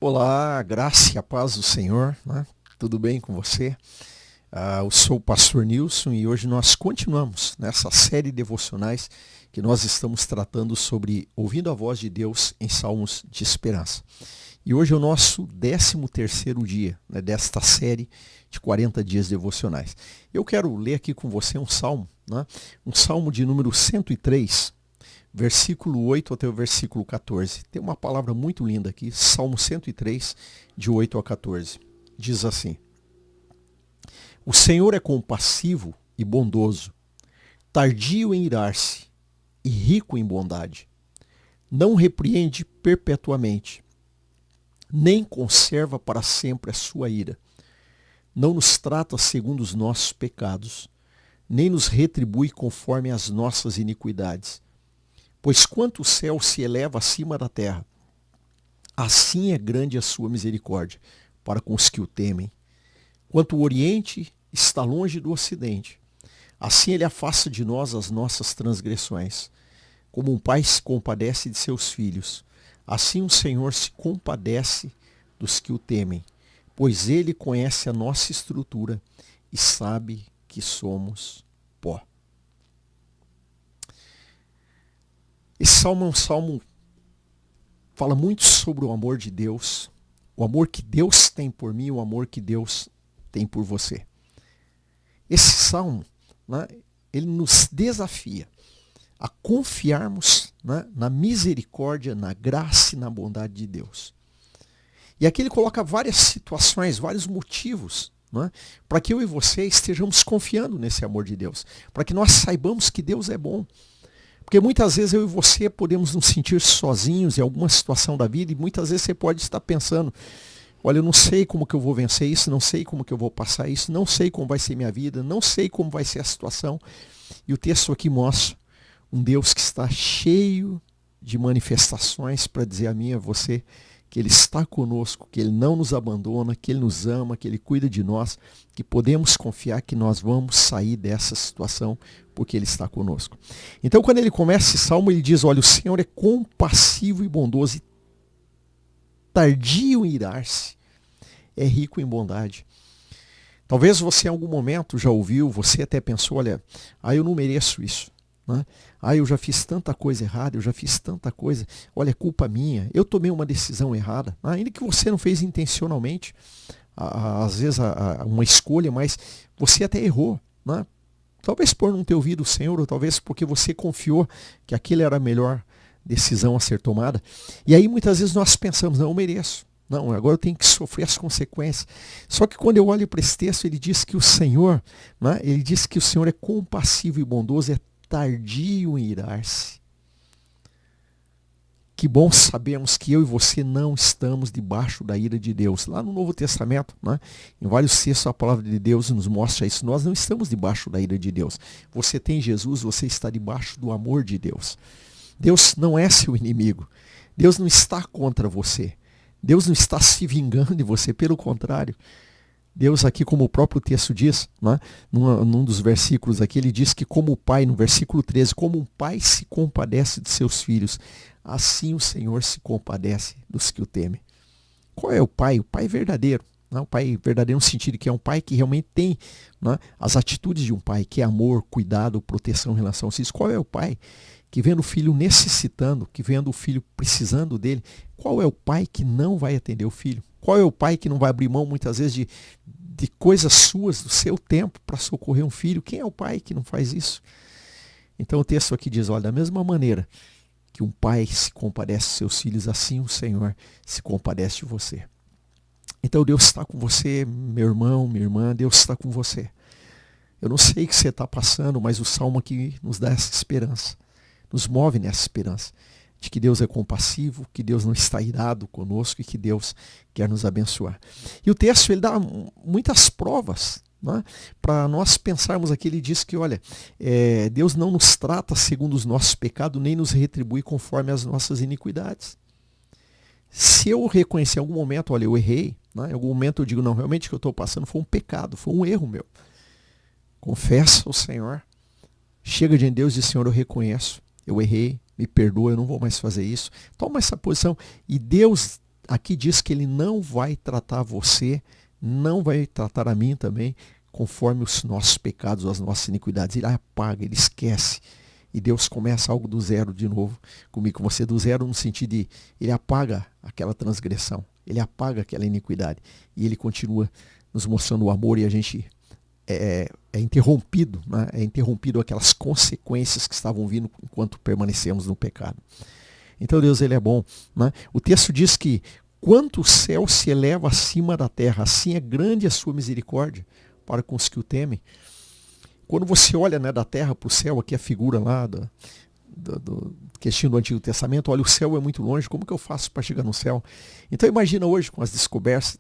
Olá, graça e a paz do Senhor, né? Tudo bem com você? Eu sou o pastor Nilson e hoje nós continuamos nessa série de devocionais que nós estamos tratando sobre ouvindo a voz de Deus em salmos de esperança. E hoje é o nosso 13º dia, né, desta série de 40 dias devocionais. Eu quero ler aqui com você um salmo, né? Um salmo de número 103, versículo 8 até o versículo 14. Tem uma palavra muito linda aqui, Salmo 103, de 8 a 14. Diz assim: O Senhor é compassivo e bondoso, tardio em irar-se e rico em bondade. Não repreende perpetuamente, nem conserva para sempre a sua ira. Não nos trata segundo os nossos pecados, nem nos retribui conforme as nossas iniquidades. Pois quanto o céu se eleva acima da terra, assim é grande a sua misericórdia para com os que o temem. Quanto o oriente está longe do ocidente, assim ele afasta de nós as nossas transgressões. Como um pai se compadece de seus filhos, assim o Senhor se compadece dos que o temem, pois ele conhece a nossa estrutura e sabe que somos pó. Esse salmo é um salmo que fala muito sobre o amor de Deus, o amor que Deus tem por mim, o amor que Deus tem por você. Esse salmo, né, ele nos desafia a confiarmos, né, na misericórdia, na graça e na bondade de Deus. E aqui ele coloca várias situações, vários motivos, né, para que eu e você estejamos confiando nesse amor de Deus, para que nós saibamos que Deus é bom. Porque muitas vezes eu e você podemos nos sentir sozinhos em alguma situação da vida e muitas vezes você pode estar pensando: olha, eu não sei como que eu vou vencer isso, não sei como que eu vou passar isso, não sei como vai ser minha vida, não sei como vai ser a situação. E o texto aqui mostra um Deus que está cheio de manifestações para dizer a mim e a você que Ele está conosco, que Ele não nos abandona, que Ele nos ama, que Ele cuida de nós, que podemos confiar que nós vamos sair dessa situação porque Ele está conosco. Então, quando ele começa esse salmo, ele diz: olha, o Senhor é compassivo e bondoso, e tardio em irar-se, é rico em bondade. Talvez você em algum momento já ouviu, você até pensou: olha, eu não mereço isso. Né? Eu já fiz tanta coisa errada, eu já fiz tanta coisa, olha, é culpa minha, eu tomei uma decisão errada, ainda que você não fez intencionalmente, às vezes uma escolha, mas você até errou, né? Talvez por não ter ouvido o Senhor, ou talvez porque você confiou que aquilo era a melhor decisão a ser tomada. E aí muitas vezes nós pensamos: não, eu mereço. Não, agora eu tenho que sofrer as consequências. Só que quando eu olho para esse texto, ele diz que o Senhor, né, ele diz que o Senhor é compassivo e bondoso, é tardio em irar-se. Que bom sabermos que eu e você não estamos debaixo da ira de Deus. Lá no Novo Testamento, né, em vários textos, a palavra de Deus nos mostra isso. Nós não estamos debaixo da ira de Deus. Você tem Jesus, você está debaixo do amor de Deus. Deus não é seu inimigo. Deus não está contra você. Deus não está se vingando de você, pelo contrário. Deus aqui, como o próprio texto diz, né, num dos versículos aqui, ele diz que como o pai, no versículo 13, como um pai se compadece de seus filhos, assim o Senhor se compadece dos que o temem. Qual é o pai? O pai verdadeiro. Né? O pai verdadeiro no sentido que é um pai que realmente tem, né, as atitudes de um pai, que é amor, cuidado, proteção em relação aos filhos. Qual é o pai que vendo o filho necessitando, que vendo o filho precisando dele? Qual é o pai que não vai atender o filho? Qual é o pai que não vai abrir mão muitas vezes de coisas suas, do seu tempo, para socorrer um filho? Quem é o pai que não faz isso? Então o texto aqui diz: olha, da mesma maneira que um pai se compadece de seus filhos, assim o Senhor se compadece de você. Então Deus está com você, meu irmão, minha irmã, Deus está com você. Eu não sei o que você está passando, mas o salmo aqui nos dá essa esperança, nos move nessa esperança de que Deus é compassivo, que Deus não está irado conosco e que Deus quer nos abençoar. E o texto ele dá muitas provas, né, para nós pensarmos aqui. Ele diz que, olha, Deus não nos trata segundo os nossos pecados, nem nos retribui conforme as nossas iniquidades. Se eu reconhecer em algum momento: olha, eu errei, né, em algum momento eu digo: não, realmente o que eu estou passando foi um pecado, foi um erro meu. Confessa ao Senhor, chega diante de Deus e diz: Senhor, eu reconheço, eu errei, me perdoa, eu não vou mais fazer isso. Toma essa posição e Deus aqui diz que ele não vai tratar você, não vai tratar a mim também, conforme os nossos pecados, as nossas iniquidades. Ele apaga, ele esquece. E Deus começa algo do zero de novo comigo, com você, do zero no sentido de ele apaga aquela transgressão, ele apaga aquela iniquidade. E ele continua nos mostrando o amor, e a gente é interrompido, né? É interrompido aquelas consequências que estavam vindo enquanto permanecemos no pecado. Então Deus, ele é bom, né? O texto diz que quanto o céu se eleva acima da terra, assim é grande a sua misericórdia para com os que o temem. Quando você olha, né, da terra para o céu, aqui a figura lá do questão do Antigo Testamento, olha, o céu é muito longe, como que eu faço para chegar no céu? Então imagina hoje, com as descobertas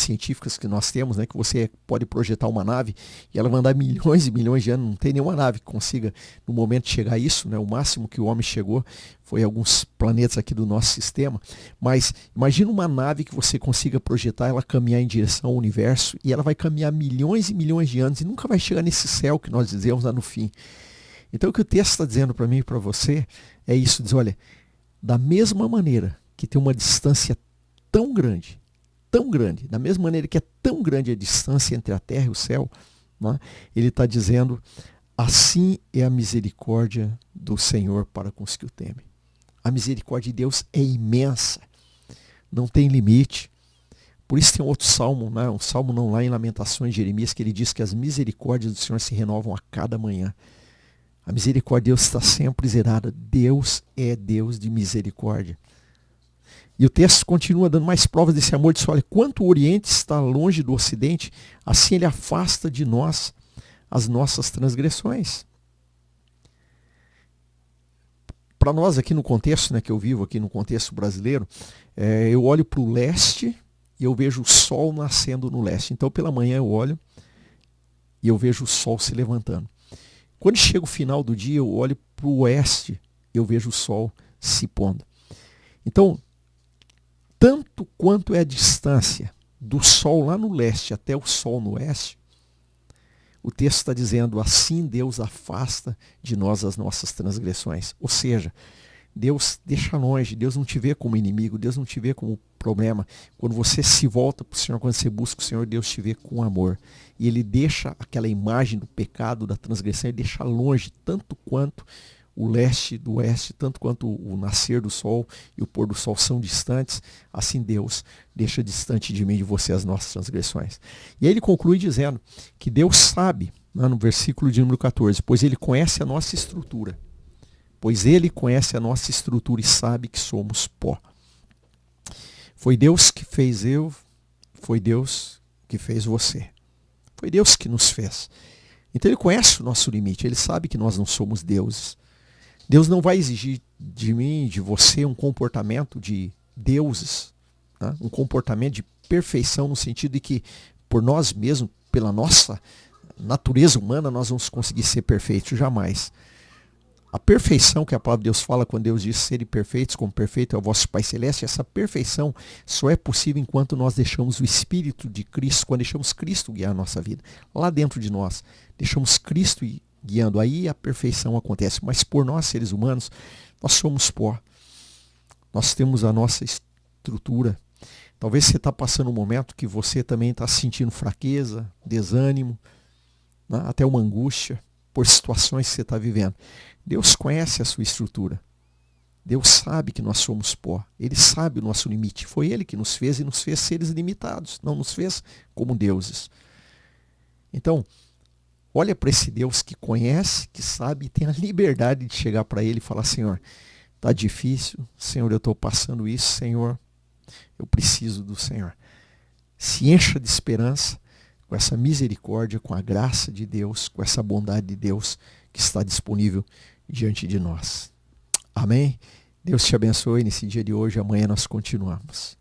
científicas que nós temos, né, que você pode projetar uma nave e ela vai andar milhões e milhões de anos, não tem nenhuma nave que consiga no momento chegar a isso, né? O máximo que o homem chegou foi alguns planetas aqui do nosso sistema, mas imagina uma nave que você consiga projetar, ela caminhar em direção ao universo, e ela vai caminhar milhões e milhões de anos e nunca vai chegar nesse céu que nós dizemos lá no fim. Então o que o texto está dizendo para mim e para você é isso, diz, olha, da mesma maneira que tem uma distância tão grande, da mesma maneira que é tão grande a distância entre a terra e o céu, né, ele está dizendo, assim é a misericórdia do Senhor para com os que o temem. A misericórdia de Deus é imensa, não tem limite. Por isso tem outro salmo, né, um salmo não lá em Lamentações de Jeremias, que ele diz que as misericórdias do Senhor se renovam a cada manhã. A misericórdia de Deus está sempre zerada. Deus é Deus de misericórdia. E o texto continua dando mais provas desse amor. Diz, olha, quanto o Oriente está longe do Ocidente, assim ele afasta de nós as nossas transgressões. Para nós aqui no contexto, né, que eu vivo aqui no contexto brasileiro, eu olho para o leste e eu vejo o sol nascendo no leste. Então pela manhã eu olho e eu vejo o sol se levantando. Quando chega o final do dia, eu olho para o oeste e eu vejo o sol se pondo. Então, tanto quanto é a distância do sol lá no leste até o sol no oeste, o texto está dizendo, assim Deus afasta de nós as nossas transgressões. Ou seja, Deus deixa longe, Deus não te vê como inimigo, Deus não te vê como problema. Quando você se volta para o Senhor, quando você busca o Senhor, Deus te vê com amor. E Ele deixa aquela imagem do pecado, da transgressão, Ele deixa longe, tanto quanto o leste do oeste, tanto quanto o nascer do sol e o pôr do sol são distantes, assim Deus deixa distante de mim e de você as nossas transgressões. E aí ele conclui dizendo que Deus sabe, né, no versículo de número 14, pois Ele conhece a nossa estrutura. Pois Ele conhece a nossa estrutura e sabe que somos pó. Foi Deus que fez eu, foi Deus que fez você. Foi Deus que nos fez. Então Ele conhece o nosso limite, Ele sabe que nós não somos deuses. Deus não vai exigir de mim, de você, um comportamento de deuses, né? Um comportamento de perfeição no sentido de que por nós mesmos, pela nossa natureza humana, nós vamos conseguir ser perfeitos, jamais. A perfeição que a palavra de Deus fala quando Deus diz serem perfeitos como perfeito é o vosso Pai Celeste, essa perfeição só é possível enquanto nós deixamos o Espírito de Cristo, quando deixamos Cristo guiar a nossa vida. Lá dentro de nós, deixamos Cristo guiando, aí a perfeição acontece. Mas por nós, seres humanos, nós somos pó. Nós temos a nossa estrutura. Talvez você está passando um momento que você também está sentindo fraqueza, desânimo, né? Até uma angústia por situações que você está vivendo. Deus conhece a sua estrutura. Deus sabe que nós somos pó. Ele sabe o nosso limite. Foi Ele que nos fez e nos fez seres limitados. Não nos fez como deuses. Então, olha para esse Deus que conhece, que sabe e tem a liberdade de chegar para Ele e falar, Senhor, está difícil. Senhor, eu estou passando isso. Senhor, eu preciso do Senhor. Se encha de esperança com essa misericórdia, com a graça de Deus, com essa bondade de Deus que está disponível diante de nós. Amém? Deus te abençoe nesse dia de hoje. Amanhã nós continuamos.